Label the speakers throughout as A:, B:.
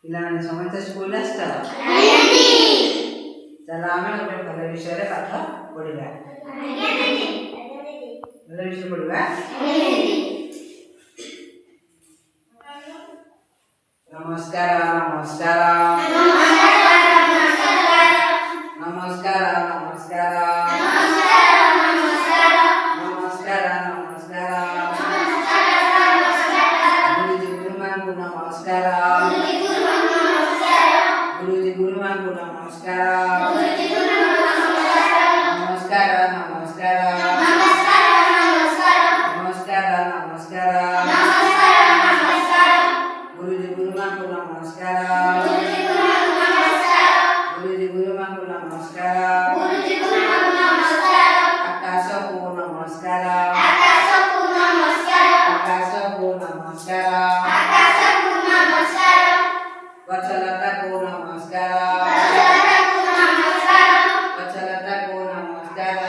A: ପିଲାମାନେ ସମସ୍ତେ ସ୍କୁଲ ଆସିଛ? ଚାଲ ଆମେ ଗୋଟେ ଭଲ ବିଷୟରେ ପାଠ ପଢିବା। ଭଲ ବିଷୟ ପଢିବା। ନମସ୍କାର ନମସ୍କାର ନମସ୍କାର ନମସ୍କାର ନମସ୍କାର ନମସ୍କାର ଗୁରୁଜୀ ଗୁରୁମାଙ୍କୁ ନମସ୍କାର। ଗୁରୁଜୀ ଗୁରୁମାଙ୍କୁ ନମସ୍କାର। ନମସ୍କାର ନମସ୍କାର ନମସ୍କାର ନମସ୍କାର ଗୁରୁଜୀ ଗୁରୁମାଙ୍କୁ ନମସ୍କାର। ଗୁରୁଜୀ ଗୁରୁମାଙ୍କୁ ନମସ୍କାର। ଆକାଶକୁ ନମସ୍କାର। ଆକାଶକୁ ନମସ୍କାର। ଗଛଲତାକୁ ନମସ୍କାର। ଗଛଲତାକୁ ନମସ୍କାର।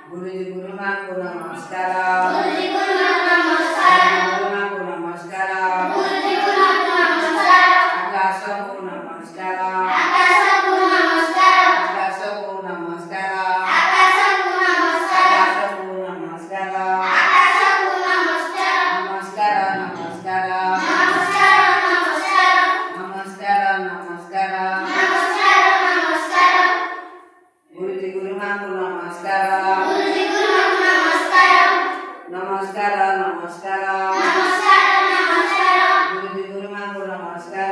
A: ଗୁରୁଜୀ ଗୁରୁମାଙ୍କୁ ନମସ୍କାର। ଗୁରୁମାଙ୍କୁ ନମସ୍କାର। ଆକାଶକୁ ନମସ୍କାର। ଆକାଶକୁ ନମସ୍କାର। ଆକାଶକୁ ନମସ୍କାର। ନମସ୍କାର ନମସ୍କାର ନମସ୍କାର ନମସ୍କାର ଗୁରୁଜୀ ଗୁରୁମାଙ୍କୁ ନମସ୍କାର। ନମସ୍କାର ନମସ୍କାର ଗୁରୁଜୀ ଗୁରୁମାଙ୍କୁ ନମସ୍କାର।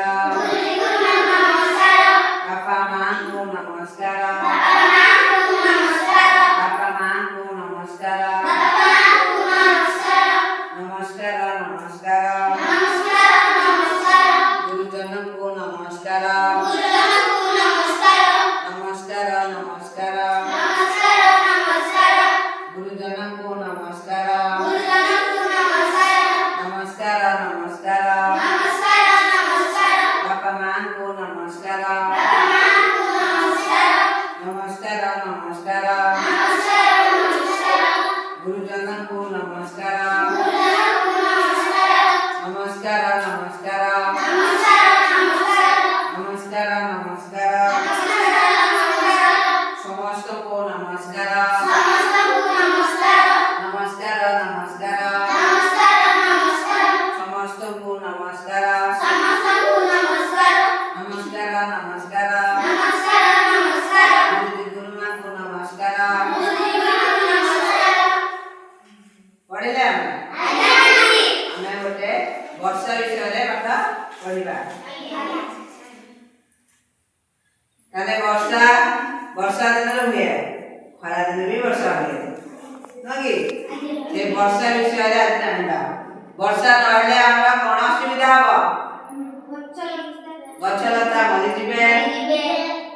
A: ବାପା ମାଙ୍କୁ ନମସ୍କାର। ବାପା ମାଙ୍କୁ ନମସ୍କାର। ନମସ୍କାର ନମସ୍କାର ଗୁରୁଜନଙ୍କୁ ନମସ୍କାର। ନମସ୍କାର ନମସ୍କାର ଗୁରୁଜନଙ୍କୁ ନମସ୍କାର। ନମସ୍କାର ନମସ୍କାର ବାପା ମାଙ୍କୁ ନମସ୍କାର। ନମସ୍କାର ନମସ୍କାର ଗୁରୁଜନଙ୍କୁ ନମସ୍କାର। ନମସ୍କାର ନମସ୍କାର ନମସ୍କାର ନମସ୍କାର ସମସ୍ତଙ୍କୁ ନମସ୍କାର। ନମସ୍କାର ନମସ୍କାର ସମସ୍ତଙ୍କୁ ନମସ୍କାର। ନମସ୍କାର ନମସ୍କାର ଗୁରୁଜୀ ଗୁରୁମାଙ୍କୁ ନମସ୍କାର। ପଢିଲେ ଆମେ ଗୋଟେ ବର୍ଷା ବିଷୟରେ ପାଠ ପଢିବା। ତାହେଲେ ବର୍ଷା ଦିନରେ ହୁଏ, ଖରା ଦିନରେ ବି ବର୍ଷା ହୁଏ, ନୁହଁ କି? ସେ ବର୍ଷା ବିଷୟରେ ଆଜି ଜାଣିବା। ବର୍ଷା ନହେଲେ ଆମର କଣ ଅସୁବିଧା ହବ? ଗଛଲତା ମରିଯିବେ,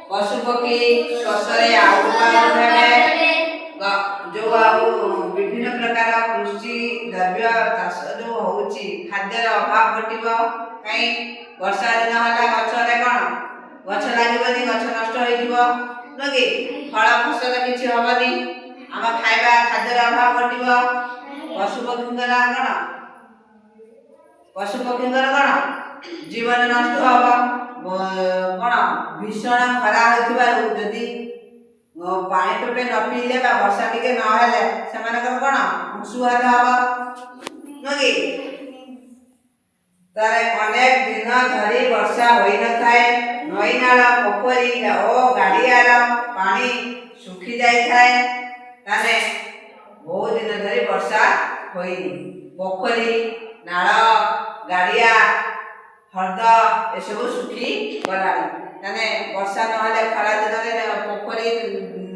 A: ପଶୁପକ୍ଷୀ ଶୋଷରେ ଆଉଟ ହେବେ, ଯୋଉ ଆଉ ବିଭିନ୍ନ ପ୍ରକାର କୃଷି ଦ୍ରବ୍ୟ ଚାଷ ଯୋଉ ହଉଛି ଖାଦ୍ୟର ଅଭାବ ଘଟିବ। କାହିଁ? ବର୍ଷା ଦିନ ହେଲା ଗଛରେ କଣ ଗଛ ଲାଗିବନି, ଗଛ ନଷ୍ଟ ହେଇଯିବ, ନୁହଁ କି? ଫଳ ଫସଲ କିଛି ହବନି, ଆମ ଖାଇବା ଖାଦ୍ୟର ଅଭାବ ଘଟିବ। ପଶୁପକ୍ଷୀଙ୍କର କଣ ଜୀବନ ନଷ୍ଟ ହବ। କଣ ଭୀଷଣ ଖରା ହେଉଥିବାରୁ ଯଦି ପାଣି ଟୋପେ ନ ପିଇଲେ ବା ବର୍ଷା ଟିକେ ନହେଲେ ସେମାନଙ୍କର କଣ ଅଂଶୁଘାତ ହବ, ନୁହଁ କି? ତାହେଲେ ଅନେକ ଦିନ ଧରି ବର୍ଷା ହୋଇନଥାଏ। ନଈନାଳ ପୋଖରୀ ଓ ଗାଡ଼ିଆର ପାଣି ଶୁଖି ଯାଇଥାଏ। ତାହେଲେ ବହୁତ ଦିନ ଧରି ବର୍ଷା ହୋଇନି। ପୋଖରୀ, ନାଳ, ଗାଡ଼ିଆ, ହ୍ରଦ ଏସବୁ ଶୁଖି ଗଲାଣି। ତାହେଲେ ବର୍ଷା ନହେଲେ ଖରା ଦିନରେ ପୋଖରୀ,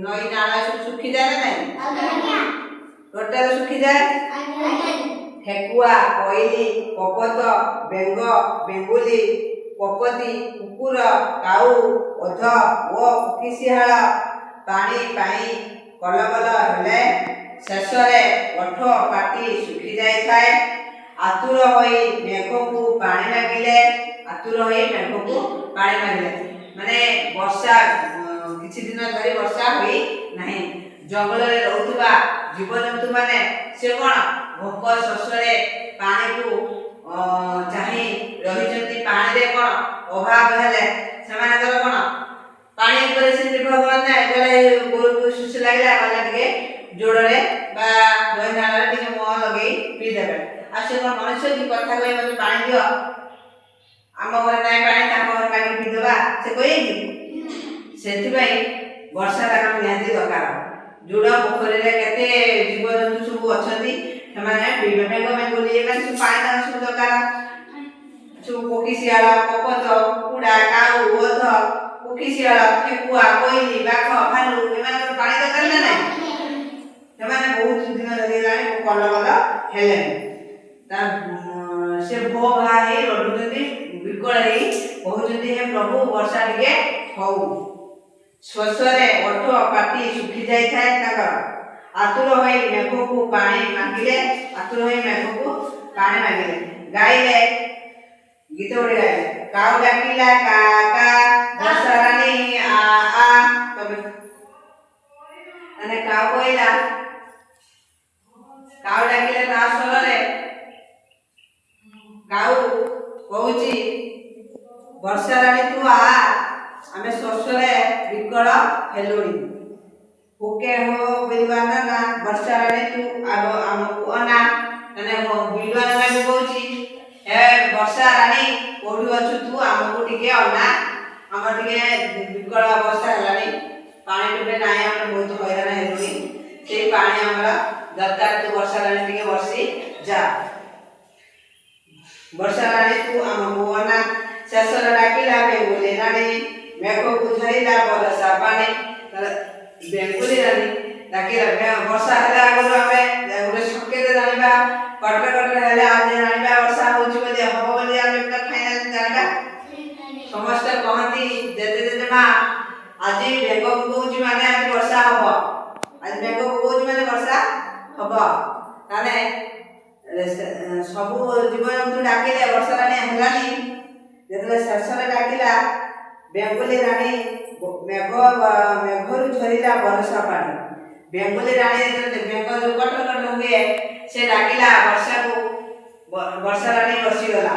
A: ନଈ, ନାଳ ସବୁ ଶୁଖିଯାଏ ନା ନାହିଁ? ଟୋଟାଲ ଶୁଖିଯାଏ। ଠେକୁଆ, କୋଇଲି, ପପତ, ବେଙ୍ଗ, ବେଙ୍ଗୁଲି, ପୋପତି, କୁକୁର, କାଉ, ଓଧ ଓ କୋକିଶିଆଳ ପାଣି ପାଇଁ କଲବଲ ହେଲେ ଶେଷରେ ଓଠ ପାଟି ଶୁଖି ଯାଇଥାଏ। ଆତୁର ହୋଇ ମେଘକୁ ପାଣି ମାଗିଲେ ମାନେ ବର୍ଷା କିଛି ଦିନ ଧରି ବର୍ଷା ହୋଇ ନାହିଁ। ଜଙ୍ଗଲରେ ରହୁଥିବା ଜୀବଜନ୍ତୁ ମାନେ ସେ କଣ ଭୋକ ଶୋଷରେ ପାଣିକୁ ଚାହିଁ ଅଭାବ ହେଲେ ସେମାନଙ୍କର କ'ଣ ପାଣି ଉପରେ ସେ ନିର୍ଭର କରନ୍ତି ନା। ଯେତେବେଳେ ଗୋରୁକୁ ଶୋଷ ଲାଗିଲା ଗଲା ଟିକେ ଯୋଡ଼ରେ ବା ନଈ ନାଳରେ ଟିକେ ମୁହଁ ଲଗେଇ ପିଇଦେବେ। ଆଉ ସେ କ'ଣ ମଣିଷ କି କଥା କହି ମୋତେ ପାଣି ଦିଅ, ଆମ ଘରେ ନାହିଁ ପାଣି ତାଙ୍କ ଘରେ ମାଗି ପିଇଦେବା, ସେ କହିବେ କି? ସେଥିପାଇଁ ବର୍ଷା ତାଙ୍କର ନିହାତି ଦରକାର। ଯୋଡ଼ ପୋଖରୀରେ କେତେ ଜୀବଜନ୍ତୁ ସବୁ ଅଛନ୍ତି, ସେମାନେ ମେଘ ମେଘୁଲି ଏମାନେ ସବୁ ପାଣି ତାଙ୍କର ସବୁ ଦରକାର। ସବୁ ପକ୍ଷୀ ଶିଆଳ, କପୋତ, କୁକୁଡ଼ା, କାଉ, ଓଧ, ପକ୍ଷୀ ଶିଆଳ, ଠେକୁଆ, କୋଇଲି, ବାଘ, ଭାଲୁ ଏମାନଙ୍କର ପାଣି ଦରକାର ନା ନାହିଁ? ସେମାନେ ବହୁତ ଦିନ ଧରିଗଲାଣି କଲ କଲ ହେଲେଣି। ସେ ଭୋ ଭା ହେଇ ରଡୁଛନ୍ତି, ବିକଳ ହେଇ କହୁଛନ୍ତି, ହେ ପ୍ରଭୁ ବର୍ଷା ଟିକେ ହଉ। ଶୋଷରେ ଓଠ ପାଟି ଶୁଖି ଯାଇଥାଏ ତାଙ୍କର। ଆତୁର ହୋଇ ମେଘକୁ ପାଣି ମାଗିଲେ, ଆତୁର ହୋଇ ମେଘକୁ ପାଣି ମାଗିଲେ। ଗାଇଲେ ଗୀତ ଗୋଟେ ଗାଇଲେ, କାଉ ଡାକିଲା କା କା, ବର୍ଷା ରାଣୀ ଆ ଆ। ମାନେ କାଉ କହିଲା, କାଉ ଡାକିଲେ ତା ସ୍ୱରରେ, କାଉ କହୁଛି ବର୍ଷା ରାଣୀ ତୁ ଆ, ଆମେ ଶୋଷରେ ବିକଳ ହେଲୁଣି। ହୁକେ ହୋ ବିଲବାନା ନା, ବର୍ଷା ରାଣୀ ତୁ ଆମକୁ ଅନା। ମାନେ ବିଲବାନା ବି କହୁଛି, ହେ ବର୍ଷା ରାଣୀ କୋଉଠି ଅଛୁ ତୁ, ଆମକୁ ଟିକେ ଅନା, ଆମର ଟିକେ ବିକଳ ଅବସ୍ଥା ହେଲାଣି, ପାଣି ଟୋପେ ନାହିଁ, ଆମେ ବହୁତ ହଇରାଣ ହେଲୁଣି, ସେଇ ପାଣି ଆମର ଦରକାର, ତୁ ବର୍ଷା ରାଣୀ ଟିକେ ବର୍ଷି ଯା। ବର୍ଷା ରାଣୀ ତୁ ଆମକୁ ଅନା। ଶେଷରେ ଡାକିଲା ବେଙ୍ଗୁଲି ରାଣୀ, ମେଘକୁ ଧରିଲା ବରଷା ପାଣି। ବେଙ୍ଗୁଲି ରାଣୀ ଡାକିଲା, ବର୍ଷା ହେଲେ ଆଗରୁ ଆମେ ଗୋଟେ ସଂକେତ ଜାଣିବା, କଟର କଟର ହେଲେ ଆଜି ଜାଣିବା ବର୍ଷା ହଉଛି ବୋଲି, ହବ ବୋଲି ଆମେ ପୁରା ଫାଇନାଲ ଜାଣିବା। ସମସ୍ତେ କହନ୍ତି ଜେଜେ ଜେଜେମା, ଆଜି ମେଘ ପକଉଛି ମାନେ ଆଜି ବର୍ଷା ହବ, ଆଜି ମେଘ ପକଉଛି ମାନେ ବର୍ଷା ହବ। ତାହେଲେ ସବୁ ଜୀବଜନ୍ତୁ ଡାକିଲେ, ବର୍ଷା ରାଣୀ ହେଲାନି। ଯେତେବେଳେ ଶେଷରେ ଡାକିଲା ବେଙ୍ଗୁଲି ରାଣୀ, ମେଘରୁ ଝରିଲା ବରଷା ପାଣି। ବେଙ୍ଗୁଲି ରାଣୀ ଯେତେବେଳେ ମେଘ ଯୋଉ କଟର କଟର ହୁଏ, ସେ ଡାକିଲା ବର୍ଷାକୁ, ବର୍ଷା ରାଣୀ ବର୍ଷିଗଲା।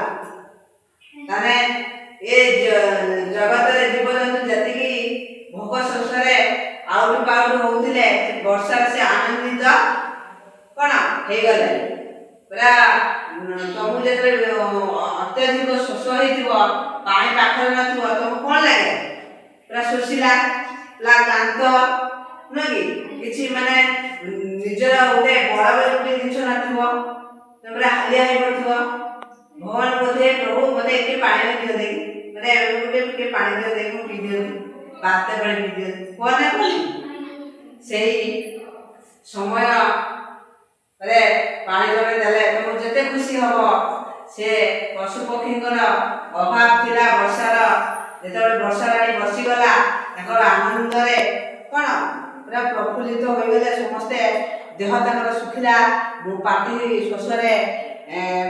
A: ତାହେଲେ ଏ ଜଗତରେ ଜୀବଜନ୍ତୁ ଯେତିକି ଭୋକ ଶୋଷରେ ଆଉଟୁ ପାଉଟୁ ହଉଥିଲେ, ବର୍ଷାରେ ସେ ଆନନ୍ଦିତ କ'ଣ ହେଇଗଲେ। ପୁରା ତମକୁ ଯେତେବେଳେ ଅତ୍ୟଧିକ ଶୋଷ ହେଇଥିବ, ପାଣି ପାଖରେ ନଥିବ, ତମକୁ କ'ଣ ଲାଗେ? ପୁରା ଶୋଷିଲା, ପୁରା କ୍ଳାନ୍ତ ନୁହେଁ କି? କିଛି ମାନେ ନିଜର ଗୋଟେ ବଳ ବୋଲି ଗୋଟେ ଜିନିଷ ନଥିବ, ତମେ ପୁରା ହାଲିଆ ହେଇପଡ଼ିଥିବ। ଭଗବାନ ବୋଧେ, ପ୍ରଭୁ ମୋତେ ଟିକେ ପାଣି ଦିଅନ୍ତି, ମାନେ ଗୋଟେ ଟିକେ ପାଣି ଦିଅନ୍ତି, ମୁଁ ପିଇ ଦିଅନ୍ତି, ବାତେ ପାଣି ପିଇ ଦିଅନ୍ତି, କୁହ ନା କୁହନି? ସେଇ ସମୟରେ ପାଣି ଯୋଗାଇ ଦେଲେ ତମକୁ ଯେତେ ଖୁସି ହବ। ସେ ପଶୁ ପକ୍ଷୀଙ୍କର ଅଭାବ ଥିଲା ବର୍ଷାର, ଯେତେବେଳେ ବର୍ଷା ରାଣୀ ବର୍ଷିଗଲା, ତାଙ୍କର ଆନନ୍ଦରେ କ'ଣ ପୁରା ପ୍ରଫୁଲ୍ଲିତ ହୋଇଗଲେ ସମସ୍ତେ, ଦେହ ତାଙ୍କର ଶୁଖିଲା, ପାଟି ଶୋଷରେ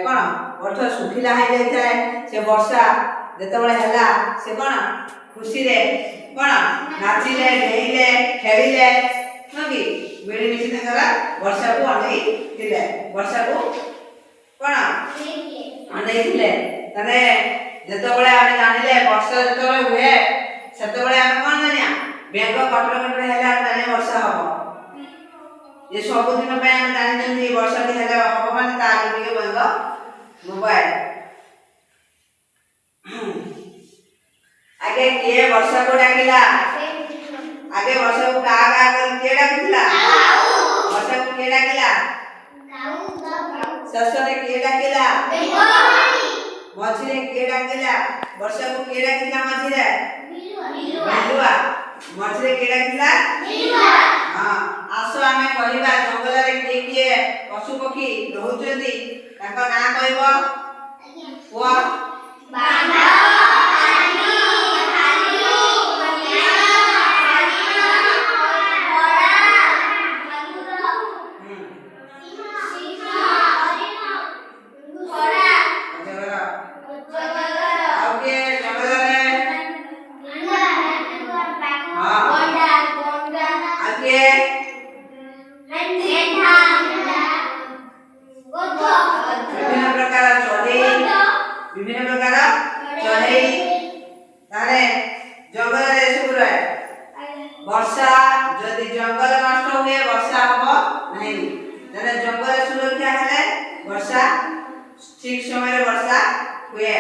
A: କ'ଣ ଓଠ ଶୁଖିଲା ହେଇଯାଇଥାଏ। ସେ ବର୍ଷା ଯେତେବେଳେ ହେଲା, ସେ କ'ଣ ଖୁସିରେ କ'ଣ ନାଚିଲେ, ଡେଇଁଲେ, ଖେଳିଲେ, ନୁହଁ କି? ମିଳିମିଶି ତାଙ୍କର ବର୍ଷାକୁ ଅନେଇଥିଲେ, ବର୍ଷାକୁ କ'ଣ ଅନେଇଥିଲେ। ତାହେଲେ ଯେତେବେଳେ ଆମେ ଜାଣିଲେ ବର୍ଷା ଯେତେବେଳେ ହୁଏ, ସେତେବେଳେ ଆମେ କ'ଣ ଜାଣିବା? ମେଘ କଟର କଟର ହେଲେ ଆମେ ଜାଣିବା ବର୍ଷା ହବ। ଏ ସବୁଦିନ ପାଇଁ ଆମେ ଜାଣିଛନ୍ତି ବର୍ଷାଟି ହେଲେ ହବ ମାନେ ତା ଆଗରୁ ଟିକେ ମେଘ ମୋବାଇଲ। ଆଗେ କିଏ ବର୍ଷାକୁ ଡାକିଲା? ଆଗେ ବର୍ଷାକୁ କାହା କାହା କରି କିଏ ଡାକୁଥିଲା? ବର୍ଷାକୁ କିଏ ଡାକିଲା? ଶେଷରେ କିଏ ଡାକିଲା? ମଝିରେ କିଏ ଡାକିଲା? ବର୍ଷାକୁ କିଏ ଡାକିଲା? ମଝିରେ ବିଲୁଆ। ମଝିରେ କିଏ ଡାକିଲା? ହଁ, ଆସ ଆମେ କହିବା ଜଙ୍ଗଲରେ କିଏ କିଏ ପଶୁ ପକ୍ଷୀ ରହୁଛନ୍ତି, ତାଙ୍କ ନାଁ କହିବ। କୁହ। ବିଭିନ୍ନ ପ୍ରକାର ଚଢ଼େଇ वर्षा जदि जंगल नष्ट हुए वर्षा हम नहीं तेरे जंगल सुरक्षा हेले वर्षा ठीक समय वर्षा हुए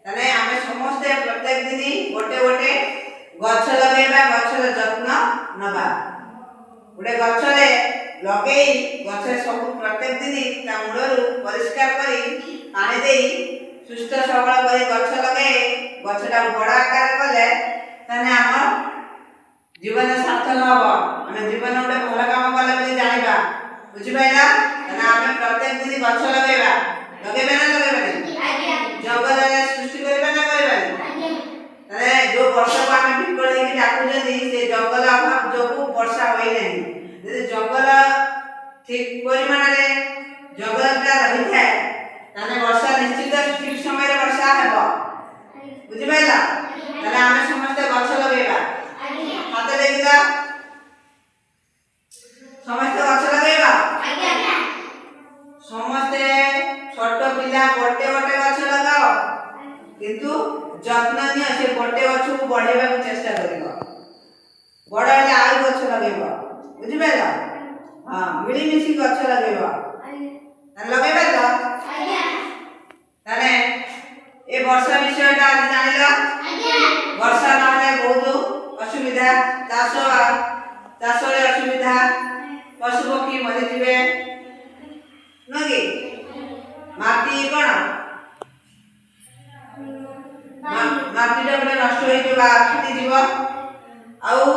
A: तने आमे समस्त प्रत्येक दिन गोटे गोटे गछ लगेबा गछर जत्न नबा गोटे गछरे लगेई गछरे सब प्रत्येक दिन ता मूलरू परिष्कार करी पानी देई सुस्थ सबल करी गछ लगे गछटा बड़ आकार कले तने हमर जीवन सार्थक हबो माने जीवन गोटे भल काम कले बोली जानिबा बुझि पाइला तने आमे प्रत्येक दिन गछ लगेबा लगेबे ना लगेबे आज्ञा जंगल सृष्टि करबा ना करबा तने जो वर्षा को आमे बिकल हे डाकू जदी से जंगल अभाव जोगु वर्षा होई नहीं यदि जंगल ठीक परिमाण रे जंगलटा रही थाए ताने वर्षा निश्चित ठीक समय रे वर्षा हेबो बुझि पाइला ताने आमे समस्त गछ लगेबा हाथ देखिला समस्त गछ लगेबा समस्त छोट पिला गोटे गोटे गछ लगाओ किंतु जत्न नियो से गोटे गछ को बढ़ेबा को चेष्टा करियो बड़ हेले आउ गछ लगेबा बुझि पाइला हां मिली मिसी गछ लगेबा ताने लगेबा तो ताने ए वर्षा विषयटा आज जानिला वर्षा नहले बहुत असुविधा चाष रे असुविधा पशु पक्षी मरि जिवे नगे माटी कोन माटी रे नष्ट होई जिवा फाटी जीव आउ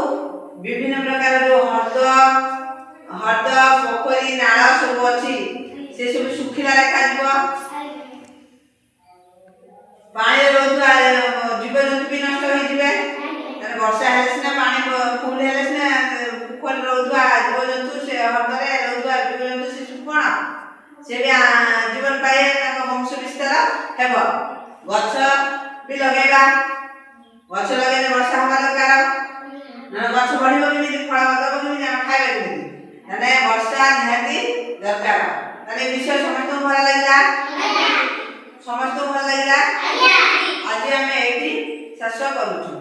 A: विभिन्न प्रकार जो हद पोखरी नाला सब अछि से सब सुखिला रेखा जीव पानी रोधुआ जीव जंतु भी नष्ट होई जिवे तने वर्षा हेले सिना पानी फुल हेले सिना पोखरी रोधुआ जीव जंतु से हदरे रोधुआ जीव जंतु से सुकोना से भी जीवन पाए ताको वंश विस्तार हेबो गछ भी लगेगा गछ लगेले वर्षा होगा दरकार न गछ बढ़िबो कि फल दबो कि ना खाइबे कि तने वर्षा निहाती दरकार तने विषय समस्त भल लागला समस्त भल लागला आज हमें एठी शेष करूछु।